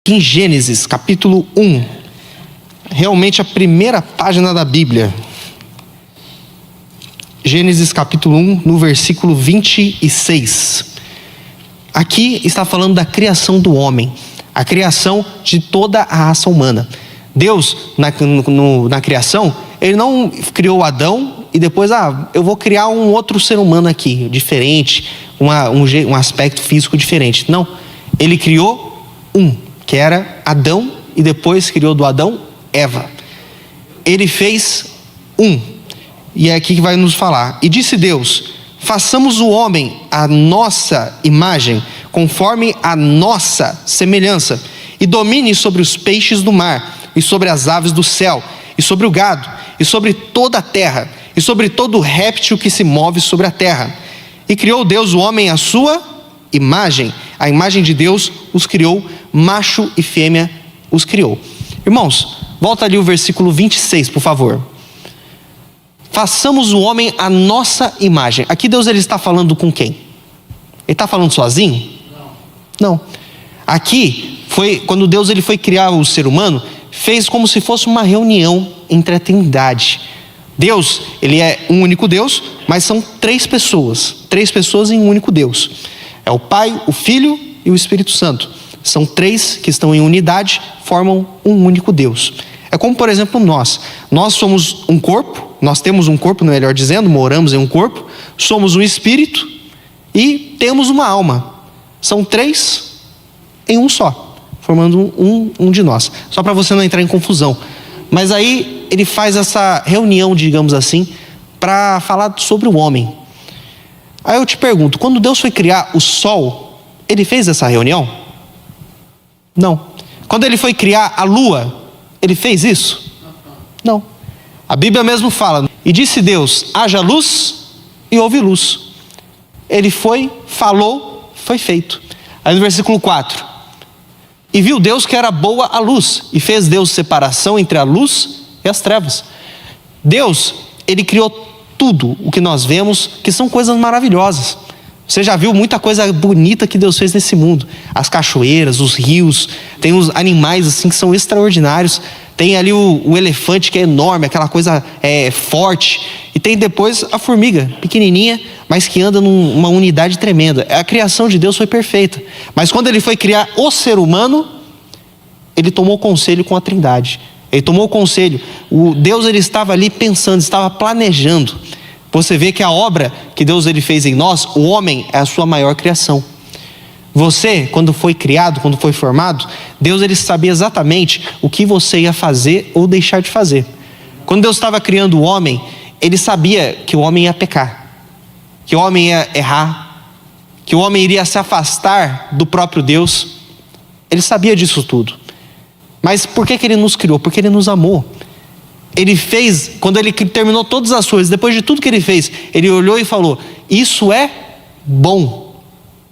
Em Gênesis, capítulo 1, realmente a primeira página da Bíblia. Gênesis capítulo 1, no versículo 26. Aqui está falando da criação do homem, a criação de toda a raça humana. Deus, na criação, Ele não criou Adão e depois, eu vou criar um outro ser humano aqui, diferente, um aspecto físico diferente. Não, Ele criou que era Adão, e depois criou do Adão Eva. Ele fez e é aqui que vai nos falar. E disse Deus: façamos o homem à nossa imagem, conforme a nossa semelhança, e domine sobre os peixes do mar, e sobre as aves do céu, e sobre o gado, e sobre toda a terra, e sobre todo réptil que se move sobre a terra. E criou Deus o homem à sua imagem, a imagem de Deus os criou, macho e fêmea os criou. Irmãos, volta ali o versículo 26, por favor. Façamos o homem à nossa imagem. Aqui Deus ele está falando com quem? Ele está falando sozinho? Não. Aqui foi quando Deus ele foi criar o ser humano, fez como se fosse uma reunião entre a Trindade. Deus, ele é um único Deus, mas são três pessoas em um único Deus. É o Pai, o Filho e o Espírito Santo. São três que estão em unidade, formam um único Deus. É como, por exemplo, nós somos um corpo, nós temos um corpo, melhor dizendo, moramos em um corpo, somos um espírito e temos uma alma. São três em um só, formando um de nós. Só para você não entrar em confusão. Mas aí ele faz essa reunião, digamos assim, para falar sobre o homem. Aí eu te pergunto, quando Deus foi criar o sol, Ele fez essa reunião? Não. Quando Ele foi criar a lua, Ele fez isso? Não. A Bíblia mesmo fala: e disse Deus, haja luz, e houve luz. Ele foi, falou, foi feito. Aí no versículo 4: e viu Deus que era boa a luz, e fez Deus separação entre a luz e as trevas. Deus, Ele criou tudo o que nós vemos, que são coisas maravilhosas. Você já viu muita coisa bonita que Deus fez nesse mundo. As cachoeiras, os rios, tem os animais assim que são extraordinários. Tem ali o elefante que é enorme, aquela coisa forte. E tem depois a formiga, pequenininha, mas que anda numa unidade tremenda. A criação de Deus foi perfeita. Mas quando Ele foi criar o ser humano, Ele tomou conselho com a Trindade. Ele tomou conselho. O Deus ele estava ali pensando, estava planejando. Você vê que a obra que Deus ele fez em nós, o homem é a sua maior criação. Você, quando foi criado, quando foi formado, Deus ele sabia exatamente o que você ia fazer ou deixar de fazer. Quando Deus estava criando o homem, Ele sabia que o homem ia pecar, que o homem ia errar, que o homem iria se afastar do próprio Deus. Ele sabia disso tudo. Mas por que Ele nos criou? Porque Ele nos amou. Ele fez, quando Ele terminou todas as coisas, depois de tudo que Ele fez, Ele olhou e falou: isso é bom.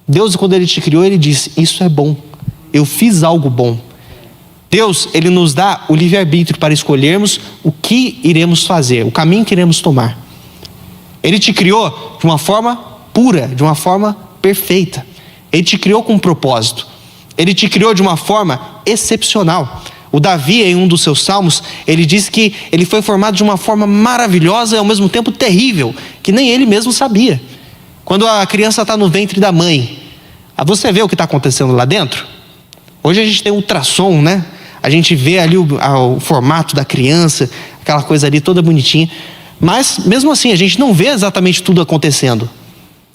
Deus, quando Ele te criou, Ele disse: isso é bom, eu fiz algo bom. Deus, Ele nos dá o livre-arbítrio para escolhermos o que iremos fazer, o caminho que iremos tomar. Ele te criou de uma forma pura, de uma forma perfeita. Ele te criou com um propósito. Ele te criou de uma forma excepcional. O Davi, em um dos seus salmos, ele diz que ele foi formado de uma forma maravilhosa e ao mesmo tempo terrível, que nem ele mesmo sabia. Quando a criança está no ventre da mãe, você vê o que está acontecendo lá dentro? Hoje a gente tem ultrassom, né? A gente vê ali o formato da criança, aquela coisa ali toda bonitinha. Mas mesmo assim, a gente não vê exatamente tudo acontecendo.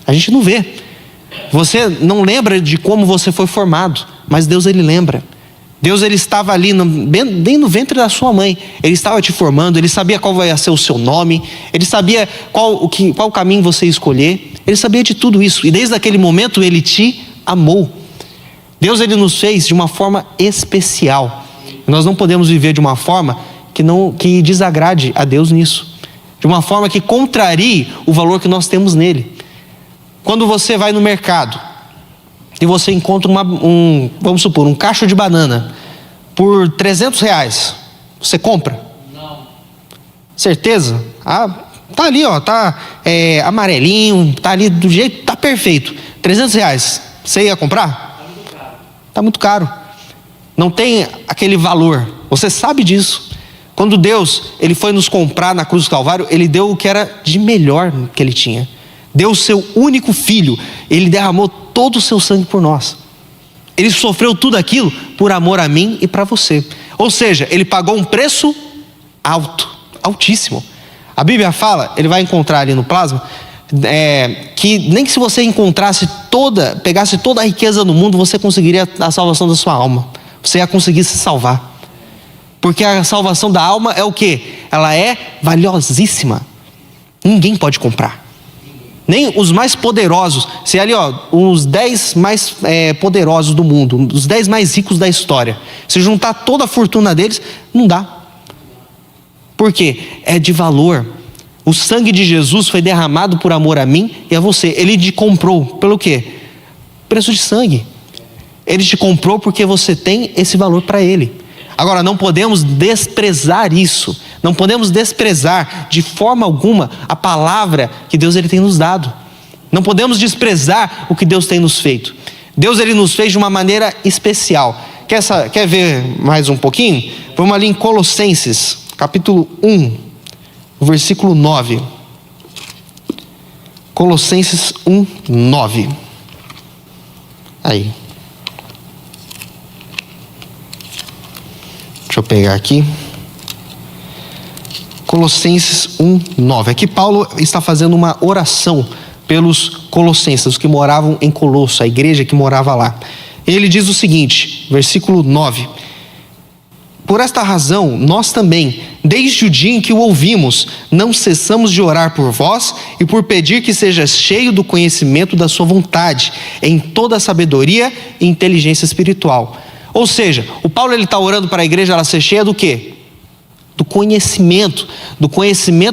A gente não vê. Você não lembra de como você foi formado, mas Deus ele lembra. Deus ele estava ali bem no ventre da sua mãe. Ele estava te formando, Ele sabia qual ia ser o seu nome, Ele sabia qual caminho você ia escolher. Ele sabia de tudo isso, e desde aquele momento Ele te amou. Deus ele nos fez de uma forma especial. Nós não podemos viver de uma forma que desagrade a Deus nisso, de uma forma que contrarie o valor que nós temos nele. Quando você vai no mercado e você encontra vamos supor, um cacho de banana por R$300, você compra? Não. Certeza? Tá ali, tá amarelinho, tá ali do jeito, tá perfeito. R$300, você ia comprar? Tá muito caro. não tem aquele valor. Você sabe disso. Quando Deus, ele foi nos comprar na cruz do Calvário, ele deu o que era de melhor que ele tinha. Deu o seu único filho. Ele derramou todo o seu sangue por nós. Ele sofreu tudo aquilo por amor a mim e para você. Ou seja, ele pagou um preço alto, altíssimo. A Bíblia fala, ele vai encontrar ali no plasma, que nem que se você pegasse toda a riqueza do mundo, você conseguiria a salvação da sua alma. Você ia conseguir se salvar. Porque a salvação da alma é o quê? Ela é valiosíssima. Ninguém pode comprar. Nem os mais poderosos. Se ali, os 10 mais poderosos do mundo, os 10 mais ricos da história, se juntar toda a fortuna deles, não dá. Por quê? É de valor. O sangue de Jesus foi derramado por amor a mim e a você. Ele te comprou pelo quê? Preço de sangue. Ele te comprou porque você tem esse valor para ele. Agora, não podemos desprezar isso. Não podemos desprezar de forma alguma a palavra que Deus ele tem nos dado. Não podemos desprezar o que Deus tem nos feito. Deus ele nos fez de uma maneira especial. Quer ver mais um pouquinho? Vamos ali em Colossenses, capítulo 1, versículo 9. Colossenses 1, 9. Aí. Deixa eu pegar aqui. Colossenses 1, 9. Aqui Paulo está fazendo uma oração pelos colossenses, os que moravam em Colosso, a igreja que morava lá. Ele diz o seguinte, versículo 9. Por esta razão, nós também, desde o dia em que o ouvimos, não cessamos de orar por vós e por pedir que seja cheio do conhecimento da sua vontade, em toda a sabedoria e inteligência espiritual. Ou seja, o Paulo ele está orando para a igreja ela ser cheia do quê? Do conhecimento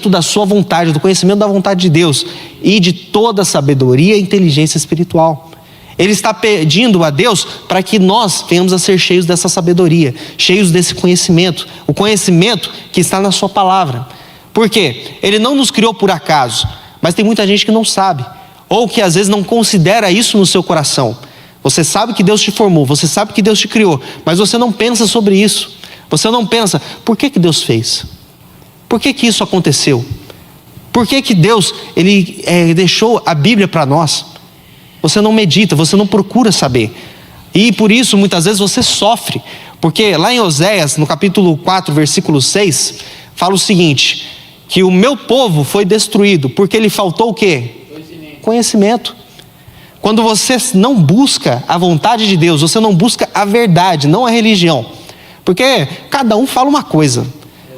da sua vontade, do conhecimento da vontade de Deus e de toda a sabedoria e inteligência espiritual. Ele está pedindo a Deus para que nós venhamos a ser cheios dessa sabedoria, cheios desse conhecimento, o conhecimento que está na sua palavra. Por quê? Ele não nos criou por acaso, mas tem muita gente que não sabe, ou que às vezes não considera isso no seu coração. Você sabe que Deus te formou, você sabe que Deus te criou, mas você não pensa sobre isso. Você não pensa, por que Deus fez? Por que isso aconteceu? Por que Deus ele deixou a Bíblia para nós? Você não medita, você não procura saber. E por isso muitas vezes você sofre. Porque lá em Oséias, no capítulo 4, versículo 6, fala o seguinte, que o meu povo foi destruído, porque lhe faltou o quê? Conhecimento. Quando você não busca a vontade de Deus, você não busca a verdade, não a religião. Porque cada um fala uma coisa.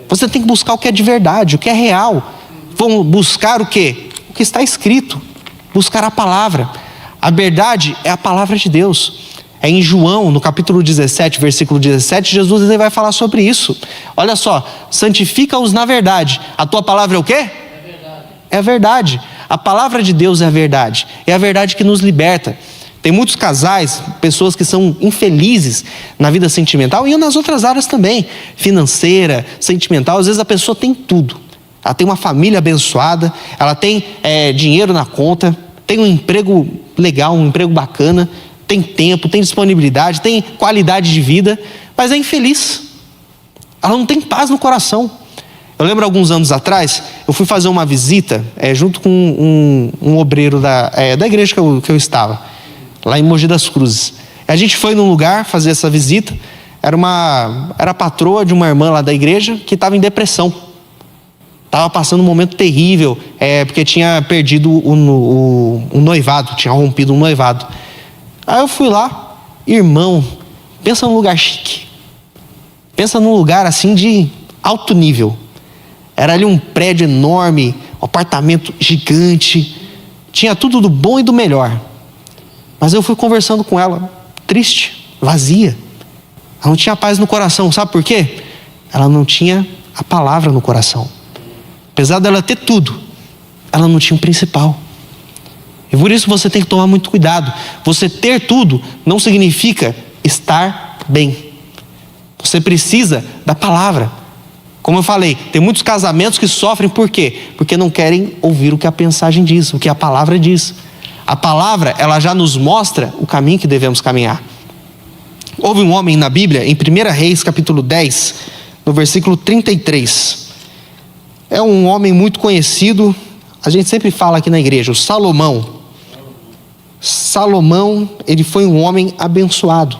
Você tem que buscar o que é de verdade, o que é real. Vão buscar o quê? O que está escrito. Buscar a palavra. A verdade é a palavra de Deus. É em João, no capítulo 17, versículo 17, Jesus ele vai falar sobre isso. Olha só, santifica-os na verdade. A tua palavra é o quê? É verdade. É a verdade. A palavra de Deus é a verdade. É a verdade que nos liberta. Tem muitos casais, pessoas que são infelizes na vida sentimental e nas outras áreas também, financeira, sentimental. Às vezes a pessoa tem tudo. Ela tem uma família abençoada, ela tem dinheiro na conta, tem um emprego legal, um emprego bacana, tem tempo, tem disponibilidade, tem qualidade de vida, mas é infeliz. Ela não tem paz no coração. Eu lembro alguns anos atrás, eu fui fazer uma visita junto com um obreiro da igreja que eu estava, lá em Mogi das Cruzes. A gente foi num lugar fazer essa visita, era a patroa de uma irmã lá da igreja que estava em depressão. Estava passando um momento terrível, porque tinha perdido o noivado, tinha rompido um noivado. Aí eu fui lá, irmão, pensa num lugar chique. Pensa num lugar assim de alto nível. Era ali um prédio enorme, um apartamento gigante. Tinha tudo do bom e do melhor. Mas eu fui conversando com ela, triste, vazia. Ela não tinha paz no coração, sabe por quê? Ela não tinha a palavra no coração. Apesar dela ter tudo, ela não tinha o principal. E por isso você tem que tomar muito cuidado. Você ter tudo não significa estar bem. Você precisa da palavra. Como eu falei, tem muitos casamentos que sofrem por quê? Porque não querem ouvir o que a mensagem diz, o que a palavra diz. A palavra, ela já nos mostra o caminho que devemos caminhar. Houve um homem na Bíblia, em 1 Reis, capítulo 10, no versículo 33. É um homem muito conhecido, a gente sempre fala aqui na igreja, o Salomão. Salomão, ele foi um homem abençoado.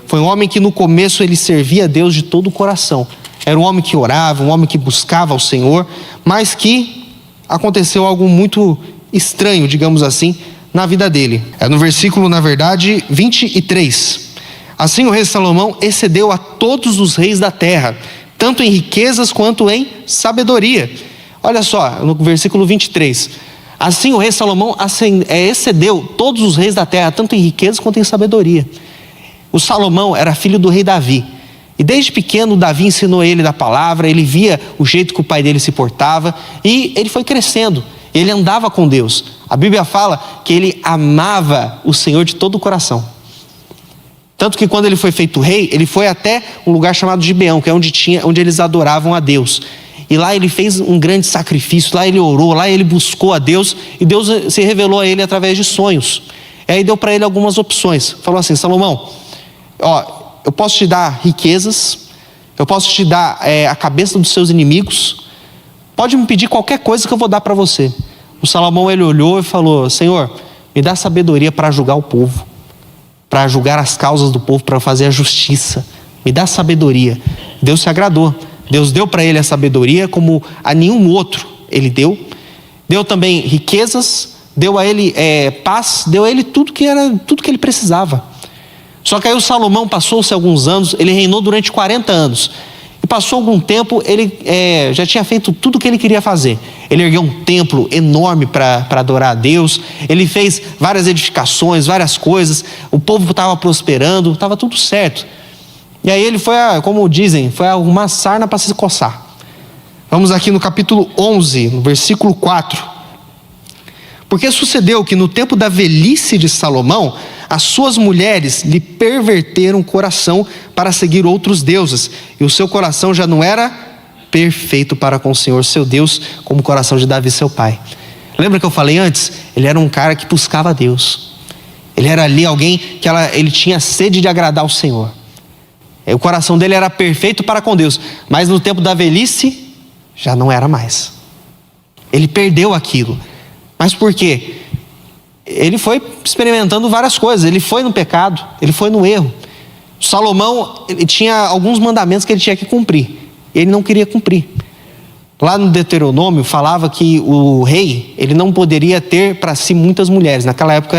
Foi um homem que no começo ele servia a Deus de todo o coração. Era um homem que orava, um homem que buscava ao Senhor, mas que aconteceu algo muito estranho, digamos assim, na vida dele. É no versículo, na verdade, 23. Assim o rei Salomão excedeu a todos os reis da terra, tanto em riquezas quanto em sabedoria. Olha só, no versículo 23. Assim o rei Salomão excedeu todos os reis da terra, tanto em riquezas quanto em sabedoria. O Salomão era filho do rei Davi. E desde pequeno Davi ensinou ele da palavra, ele via o jeito que o pai dele se portava e ele foi crescendo. Ele andava com Deus. A Bíblia fala que ele amava o Senhor de todo o coração. Tanto que quando ele foi feito rei, ele foi até um lugar chamado Gibeão, que é onde eles adoravam a Deus. E lá ele fez um grande sacrifício, lá ele orou, lá ele buscou a Deus, e Deus se revelou a ele através de sonhos. E aí deu para ele algumas opções. Falou assim: Salomão, eu posso te dar riquezas, eu posso te dar a cabeça dos seus inimigos, pode me pedir qualquer coisa que eu vou dar para você. O Salomão, ele olhou e falou: Senhor, me dá sabedoria para julgar o povo, para julgar as causas do povo, para fazer a justiça. Me dá sabedoria. Deus se agradou. Deus deu para ele a sabedoria como a nenhum outro ele deu. Deu também riquezas, deu a ele paz, deu a ele tudo que ele precisava. Só que aí o Salomão passou-se alguns anos, ele reinou durante 40 anos. E passou algum tempo, ele já tinha feito tudo o que ele queria fazer. Ele ergueu um templo enorme para adorar a Deus. Ele fez várias edificações, várias coisas. O povo estava prosperando, estava tudo certo. E aí ele foi, como dizem, foi uma sarna para se coçar. Vamos aqui no capítulo 11, no versículo 4. Porque sucedeu que no tempo da velhice de Salomão, as suas mulheres lhe perverteram o coração para seguir outros deuses, e o seu coração já não era perfeito para com o Senhor seu Deus, como o coração de Davi seu pai. Lembra que eu falei antes? Ele era um cara que buscava a Deus. Ele era ali alguém que ele tinha sede de agradar ao Senhor. O coração dele era perfeito para com Deus, mas no tempo da velhice já não era mais. Ele perdeu aquilo. Mas por quê? Ele foi experimentando várias coisas. Ele foi no pecado, ele foi no erro. Salomão, ele tinha alguns mandamentos que ele tinha que cumprir, ele não queria cumprir. Lá no Deuteronômio falava que o rei, ele não poderia ter para si muitas mulheres. Naquela época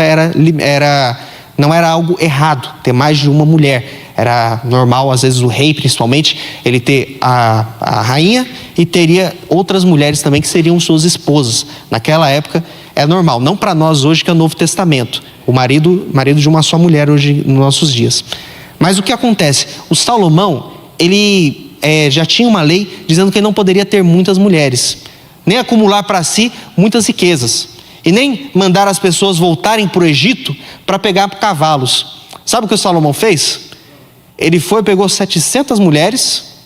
não era algo errado ter mais de uma mulher. Era normal, às vezes o rei principalmente, ele ter a rainha e teria outras mulheres também que seriam suas esposas. Naquela época é normal, não para nós hoje que é o Novo Testamento. O marido de uma só mulher hoje nos nossos dias. Mas o que acontece? O Salomão, ele já tinha uma lei dizendo que ele não poderia ter muitas mulheres, nem acumular para si muitas riquezas, e nem mandar as pessoas voltarem para o Egito para pegar cavalos. Sabe o que o Salomão fez? Ele pegou 700 mulheres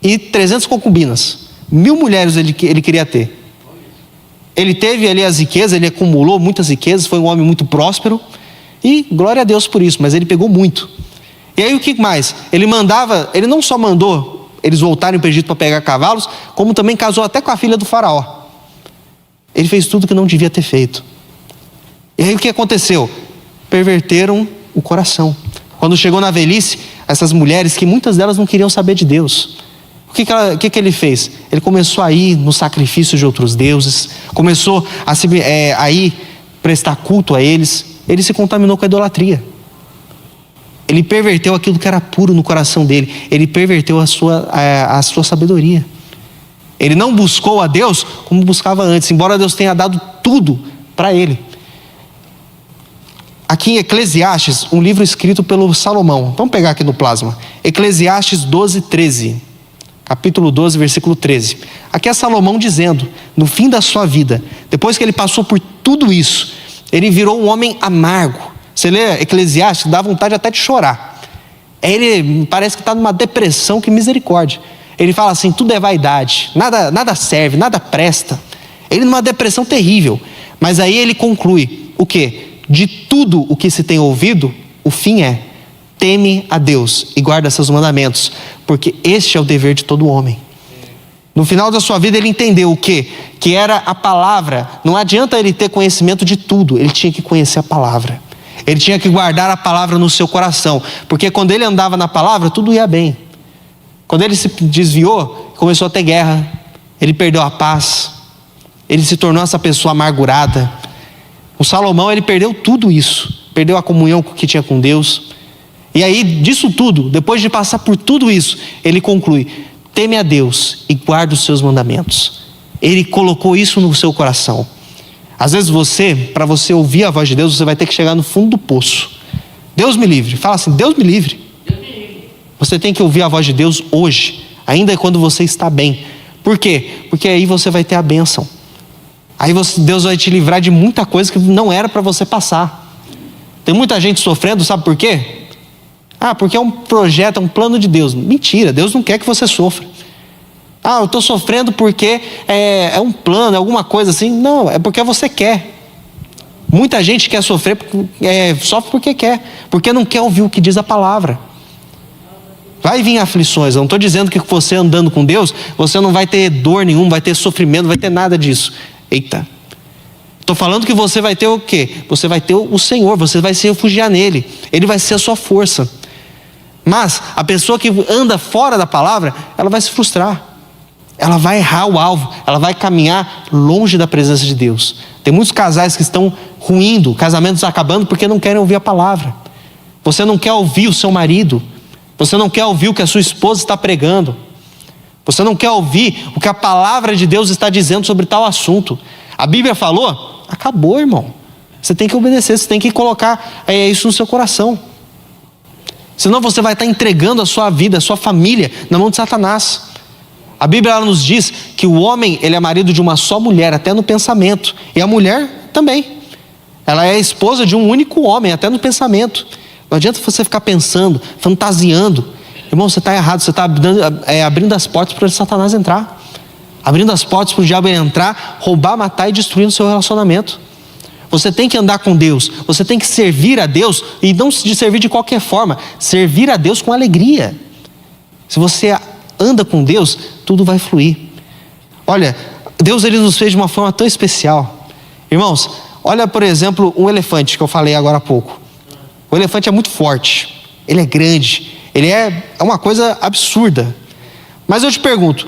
e 300 concubinas. 1000 mulheres ele queria ter. Ele teve ali as riquezas, ele acumulou muitas riquezas, foi um homem muito próspero, e glória a Deus por isso, mas ele pegou muito. E aí o que mais? Ele não só mandou eles voltarem para o Egito para pegar cavalos, como também casou até com a filha do faraó. Ele fez tudo que não devia ter feito. E aí o que aconteceu? Perverteram o coração. Quando chegou na velhice, essas mulheres, que muitas delas não queriam saber de Deus, o que ele fez? Ele começou a ir no sacrifício de outros deuses, começou a ir prestar culto a eles. Ele se contaminou com a idolatria. Ele perverteu aquilo que era puro no coração dele. Ele perverteu a sua sabedoria. Ele não buscou a Deus como buscava antes, embora Deus tenha dado tudo para ele. Aqui em Eclesiastes, um livro escrito pelo Salomão. Vamos pegar aqui no plasma. Eclesiastes 12, 13. Capítulo 12, versículo 13. Aqui é Salomão dizendo, no fim da sua vida, depois que ele passou por tudo isso, ele virou um homem amargo. Você lê Eclesiastes, dá vontade até de chorar. Ele parece que está numa depressão, que misericórdia. Ele fala assim, tudo é vaidade, nada serve, nada presta. Ele numa depressão terrível. Mas aí ele conclui, o quê? De tudo o que se tem ouvido, o fim é teme a Deus e guarda seus mandamentos, porque este é o dever de todo homem. No final da sua vida ele entendeu o quê? Que era a palavra. Não adianta ele ter conhecimento de tudo, ele tinha que conhecer a palavra. Ele tinha que guardar a palavra no seu coração, porque quando ele andava na palavra, tudo ia bem. Quando ele se desviou, começou a ter guerra, ele perdeu a paz, ele se tornou essa pessoa amargurada. O Salomão, ele perdeu tudo isso, perdeu a comunhão que tinha com Deus. E aí, disso tudo, depois de passar por tudo isso, ele conclui: teme a Deus e guarda os seus mandamentos. Ele colocou isso no seu coração. Às vezes para você ouvir a voz de Deus, você vai ter que chegar no fundo do poço. Deus me livre. Fala assim: Deus me livre. Você tem que ouvir a voz de Deus hoje, ainda quando você está bem. Por quê? Porque aí você vai ter a bênção. Aí Deus vai te livrar de muita coisa que não era para você passar. Tem muita gente sofrendo, sabe por quê? Porque é um projeto, é um plano de Deus. Mentira, Deus não quer que você sofra. Eu estou sofrendo porque é um plano, é alguma coisa assim. Não, é porque você quer. Muita gente quer sofrer, sofre porque quer, porque não quer ouvir o que diz a palavra. Vai vir aflições. Eu não estou dizendo que você andando com Deus, você não vai ter dor nenhuma, vai ter sofrimento, não vai ter nada disso. Eita. Estou falando que você vai ter o quê? Você vai ter o Senhor, você vai se refugiar nele. Ele vai ser a sua força. Mas a pessoa que anda fora da palavra, ela vai se frustrar. Ela vai errar o alvo, ela vai caminhar longe da presença de Deus. Tem muitos casais que estão ruindo, casamentos acabando porque não querem ouvir a palavra. Você não quer ouvir o seu marido, você não quer ouvir o que a sua esposa está pregando, você não quer ouvir o que a palavra de Deus está dizendo sobre tal assunto. A Bíblia falou, acabou, irmão. Você tem que obedecer, você tem que colocar isso no seu coração. Senão você vai estar entregando a sua vida, a sua família na mão de Satanás. A Bíblia ela nos diz que o homem, ele é marido de uma só mulher, até no pensamento. E a mulher também. Ela é esposa de um único homem, até no pensamento. Não adianta você ficar pensando, fantasiando. Irmão, você está errado, você está abrindo as portas para Satanás entrar. Abrindo as portas para o diabo entrar, roubar, matar e destruir o seu relacionamento. Você tem que andar com Deus, você tem que servir a Deus, e não se servir de qualquer forma, servir a Deus com alegria. Se você anda com Deus, tudo vai fluir. Olha, Deus ele nos fez de uma forma tão especial. Irmãos, olha por exemplo um elefante que eu falei agora há pouco. O elefante é muito forte, ele é grande, ele é uma coisa absurda. Mas eu te pergunto,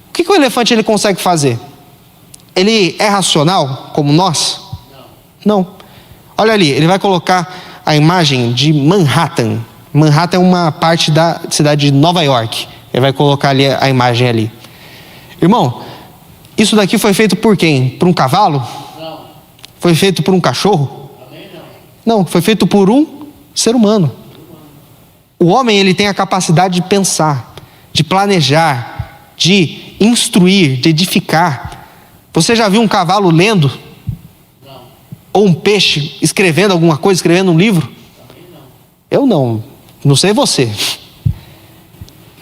o que o elefante ele consegue fazer? Ele é racional como nós? Não. Olha ali, ele vai colocar a imagem de Manhattan. Manhattan é uma parte da cidade de Nova York. Ele vai colocar ali a imagem ali. Irmão, isso daqui foi feito por quem? Por um cavalo? Não. Foi feito por um cachorro? Também não. Não, foi feito por um ser humano. O homem ele tem a capacidade de pensar, de planejar, de instruir, de edificar. Você já viu um cavalo lendo? Não. Ou um peixe escrevendo alguma coisa, escrevendo um livro? Também não. Eu não sei você.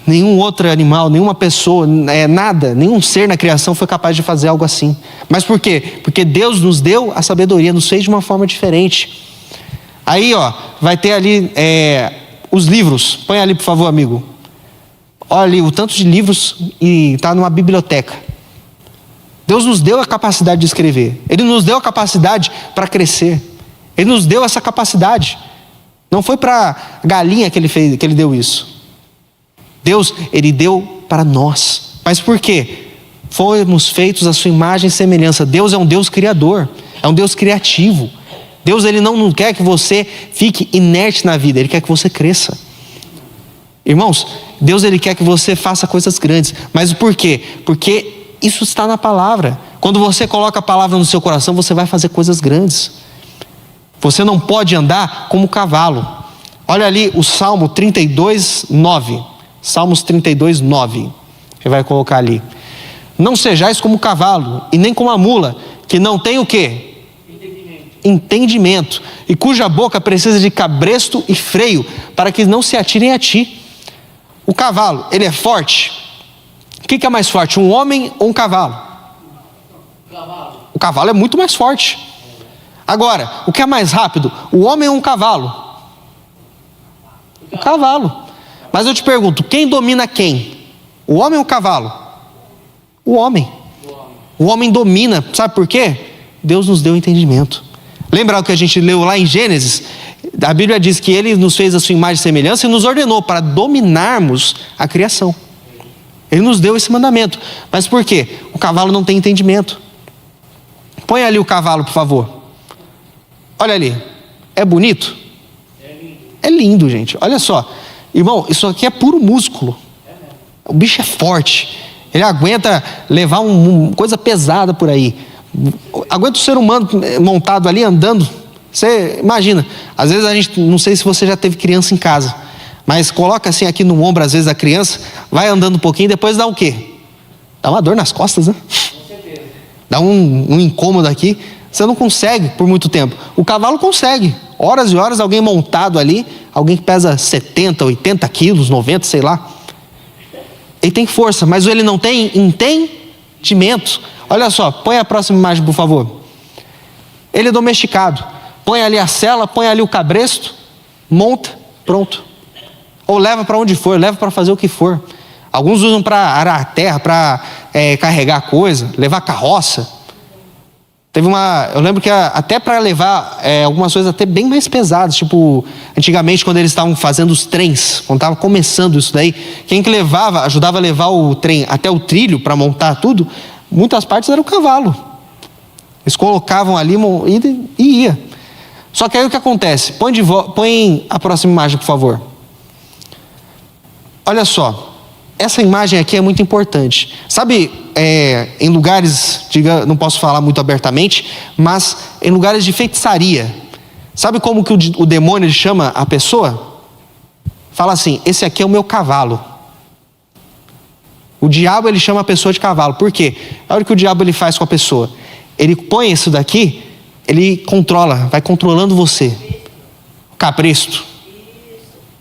Nenhum outro animal, nenhuma pessoa, nada, nenhum ser na criação foi capaz de fazer algo assim. Mas por quê? Porque Deus nos deu a sabedoria, nos fez de uma forma diferente. Aí vai ter ali os livros. Põe ali por favor, amigo. Olha ali o tanto de livros e está numa biblioteca. Deus nos deu a capacidade de escrever. Ele nos deu a capacidade para crescer. Ele nos deu essa capacidade. Não foi para galinha que ele deu isso. Deus, ele deu para nós. Mas por quê? Fomos feitos à sua imagem e semelhança. Deus é um Deus criador, é um Deus criativo. Deus, ele não quer que você fique inerte na vida, ele quer que você cresça. Irmãos, Deus, ele quer que você faça coisas grandes. Mas por quê? Porque isso está na palavra. Quando você coloca a palavra no seu coração, você vai fazer coisas grandes. Você não pode andar como cavalo. Olha ali o Salmo 32, 9. Salmos 32, 9. Ele vai colocar ali. Não sejais como o cavalo, e nem como a mula, que não tem o quê? Entendimento. E cuja boca precisa de cabresto e freio, para que não se atirem a ti. O cavalo, ele é forte. O que é mais forte, um homem ou um cavalo? O cavalo é muito mais forte. Agora, o que é mais rápido, o homem ou um cavalo? O cavalo. Mas eu te pergunto, quem domina quem? O homem ou o cavalo? O homem. O homem domina, sabe por quê? Deus nos deu entendimento. Lembra o que a gente leu lá em Gênesis? A Bíblia diz que Ele nos fez a sua imagem e semelhança e nos ordenou para dominarmos a criação. Ele nos deu esse mandamento. Mas por quê? O cavalo não tem entendimento. Põe ali o cavalo, por favor. Olha ali. É bonito? É lindo, gente. Olha só. Irmão, isso aqui é puro músculo. O bicho é forte. Ele aguenta levar uma coisa pesada por aí. Aguenta o ser humano montado ali, andando. Você imagina. Às vezes a gente, não sei se você já teve criança em casa, mas coloca assim aqui no ombro, às vezes, a criança, vai andando um pouquinho, depois dá o quê? Dá uma dor nas costas, né? Dá um incômodo aqui. Você não consegue por muito tempo. O cavalo consegue. Horas e horas, alguém montado ali, alguém que pesa 70, 80 quilos, 90, sei lá. Ele tem força, mas ele não tem entendimento. Olha só, põe a próxima imagem, por favor. Ele é domesticado. Põe ali a sela, põe ali o cabresto, monta, pronto. Ou leva para onde for, leva para fazer o que for. Alguns usam para arar a terra, para carregar coisa, levar carroça. Eu lembro que até para levar algumas coisas até bem mais pesadas, tipo, antigamente quando eles estavam fazendo os trens, quando estava começando isso daí, quem que ajudava a levar o trem até o trilho para montar tudo, muitas partes era o cavalo. Eles colocavam ali e ia. Só que aí o que acontece? Põe a próxima imagem, por favor. Olha só. Essa imagem aqui é muito importante. Sabe, em lugares, não posso falar muito abertamente, mas em lugares de feitiçaria. Sabe como que o demônio ele chama a pessoa? Fala assim, esse aqui é o meu cavalo. O diabo ele chama a pessoa de cavalo. Por quê? A hora que o diabo ele faz com a pessoa, ele põe isso daqui, ele controla, vai controlando você. O cabresto.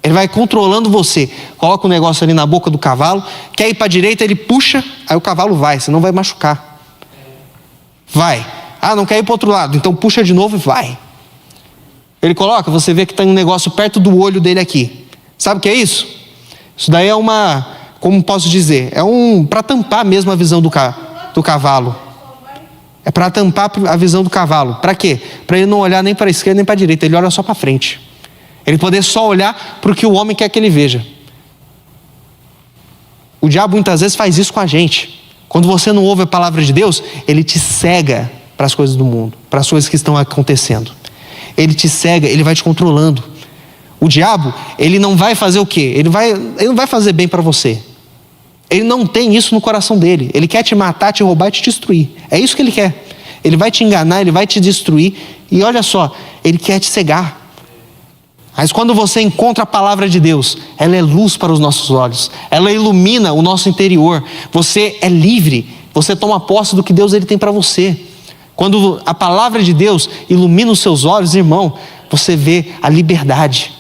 Ele vai controlando você. Coloca um negócio ali na boca do cavalo. Quer ir para a direita, ele puxa. Aí o cavalo vai, senão vai machucar. Vai. Ah, não quer ir para o outro lado. Então puxa de novo e vai. Ele coloca, você vê que tem um negócio perto do olho dele aqui. Sabe o que é isso? Isso daí é como posso dizer? Para tampar mesmo a visão do cavalo. É para tampar a visão do cavalo. Para quê? Para ele não olhar nem para a esquerda nem para a direita. Ele olha só para frente. Ele poder só olhar para o que o homem quer que ele veja. O diabo muitas vezes faz isso com a gente. Quando você não ouve a palavra de Deus, ele te cega para as coisas do mundo, para as coisas que estão acontecendo. Ele te cega, ele vai te controlando. O diabo, ele não vai fazer o quê? Ele não vai fazer bem para você. Ele não tem isso no coração dele. Ele quer te matar, te roubar e te destruir. É isso que ele quer. Ele vai te enganar, ele vai te destruir. E olha só, ele quer te cegar. Mas quando você encontra a palavra de Deus, ela é luz para os nossos olhos, ela ilumina o nosso interior, você é livre, você toma posse do que Deus ele tem para você. Quando a palavra de Deus ilumina os seus olhos, irmão, você vê a liberdade.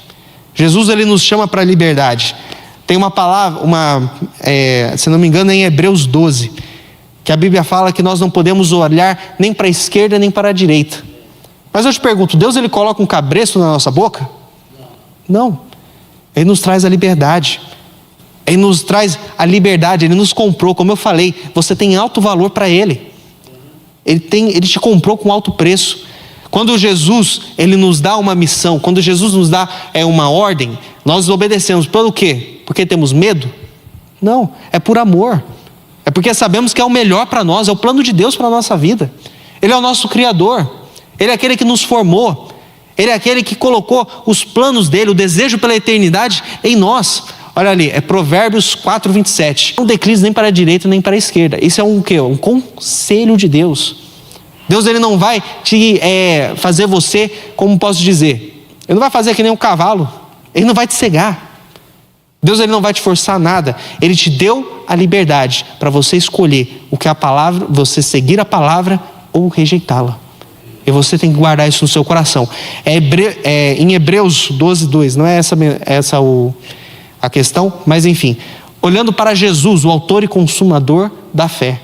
Jesus ele nos chama para a liberdade. Tem uma palavra, se não me engano é em Hebreus 12, que a Bíblia fala que nós não podemos olhar nem para a esquerda nem para a direita. Mas eu te pergunto, Deus ele coloca um cabresto na nossa boca? Não, Ele nos traz a liberdade. Ele nos traz a liberdade, Ele nos comprou, como eu falei, você tem alto valor para Ele. Ele te comprou com alto preço. Quando Jesus, Ele nos dá uma missão, quando Jesus nos dá uma ordem, nós obedecemos. Pelo quê? Porque temos medo? Não, é por amor. É porque sabemos que é o melhor para nós, é o plano de Deus para a nossa vida. Ele é o nosso Criador, Ele é aquele que nos formou, Ele é aquele que colocou os planos dEle, o desejo pela eternidade em nós. Olha ali, é Provérbios 4:27. Não declines nem para a direita nem para a esquerda. Isso é um quê? Um conselho de Deus. Deus ele não vai te fazer você, como posso dizer, Ele não vai fazer que nem um cavalo, Ele não vai te cegar. Deus ele não vai te forçar nada. Ele te deu a liberdade para você escolher o que é a palavra, você seguir a palavra ou rejeitá-la. E você tem que guardar isso no seu coração. Em Hebreus 12:2, não é essa a questão, mas enfim, olhando para Jesus, o autor e consumador da fé.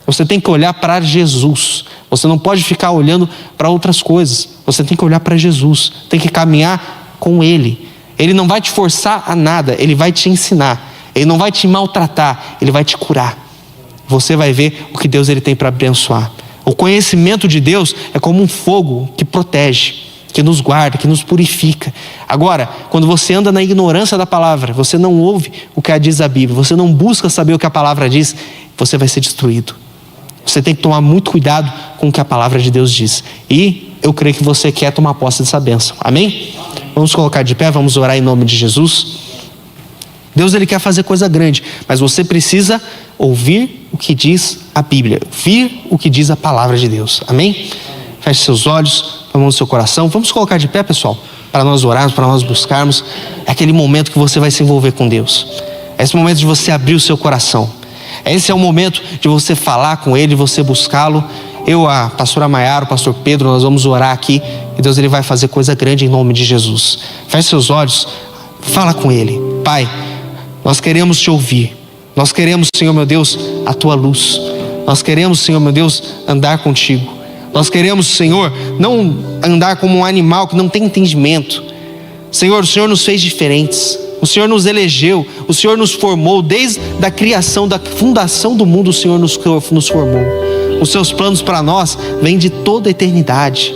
Você tem que olhar para Jesus. Você não pode ficar olhando para outras coisas. Você tem que olhar para Jesus. Tem que caminhar com Ele. Ele não vai te forçar a nada, Ele vai te ensinar. Ele não vai te maltratar, Ele vai te curar. Você vai ver o que Deus ele tem para abençoar. O conhecimento de Deus é como um fogo que protege, que nos guarda, que nos purifica. Agora, quando você anda na ignorância da palavra, você não ouve o que diz a Bíblia, você não busca saber o que a palavra diz, você vai ser destruído. Você tem que tomar muito cuidado com o que a palavra de Deus diz. E eu creio que você quer tomar posse dessa bênção. Amém? Vamos colocar de pé, vamos orar em nome de Jesus. Deus ele quer fazer coisa grande, mas você precisa ouvir o que diz a Bíblia, ouvir o que diz a palavra de Deus. Amém? Feche seus olhos, põe a mão no seu coração. Vamos colocar de pé, pessoal, para nós orarmos, para nós buscarmos. É aquele momento que você vai se envolver com Deus. É esse momento de você abrir o seu coração. Esse é o momento de você falar com Ele, você buscá-lo. Eu, a pastora Maiara, o pastor Pedro, nós vamos orar aqui e Deus ele vai fazer coisa grande em nome de Jesus. Feche seus olhos, fala com Ele. Pai, nós queremos te ouvir. Nós queremos, Senhor meu Deus, a tua luz. Nós queremos, Senhor meu Deus, andar contigo. Nós queremos, Senhor, não andar como um animal que não tem entendimento. Senhor, o Senhor nos fez diferentes. O Senhor nos elegeu. O Senhor nos formou. Desde a criação, da fundação do mundo, o Senhor nos formou. Os seus planos para nós vêm de toda a eternidade.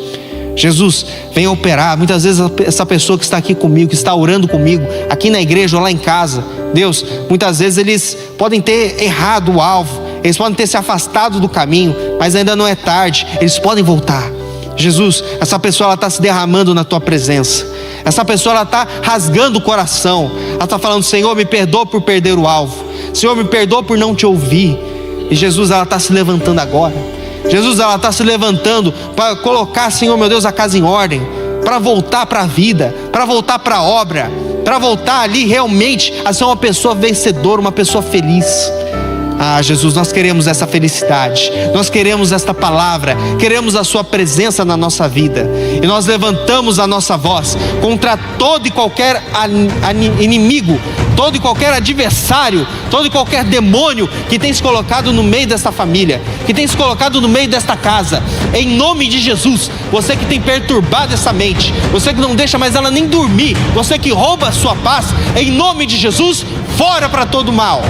Jesus, venha operar. Muitas vezes essa pessoa que está aqui comigo, que está orando comigo, aqui na igreja ou lá em casa, Deus, muitas vezes eles podem ter errado o alvo, eles podem ter se afastado do caminho, mas ainda não é tarde, eles podem voltar. Jesus, essa pessoa está se derramando na tua presença. Essa pessoa está rasgando o coração. Ela está falando: Senhor, me perdoa por perder o alvo. Senhor, me perdoa por não te ouvir. E Jesus, ela está se levantando agora. Jesus, ela está se levantando para colocar, Senhor meu Deus, a casa em ordem, para voltar para a vida, para voltar para a obra, para voltar ali realmente a ser uma pessoa vencedora, uma pessoa feliz. Ah, Jesus, nós queremos essa felicidade, nós queremos esta palavra, queremos a sua presença na nossa vida. E nós levantamos a nossa voz contra todo e qualquer inimigo, todo e qualquer adversário, todo e qualquer demônio que tem se colocado no meio desta família, que tem se colocado no meio desta casa. Em nome de Jesus, você que tem perturbado essa mente, você que não deixa mais ela nem dormir, você que rouba a sua paz, em nome de Jesus, fora para todo mal.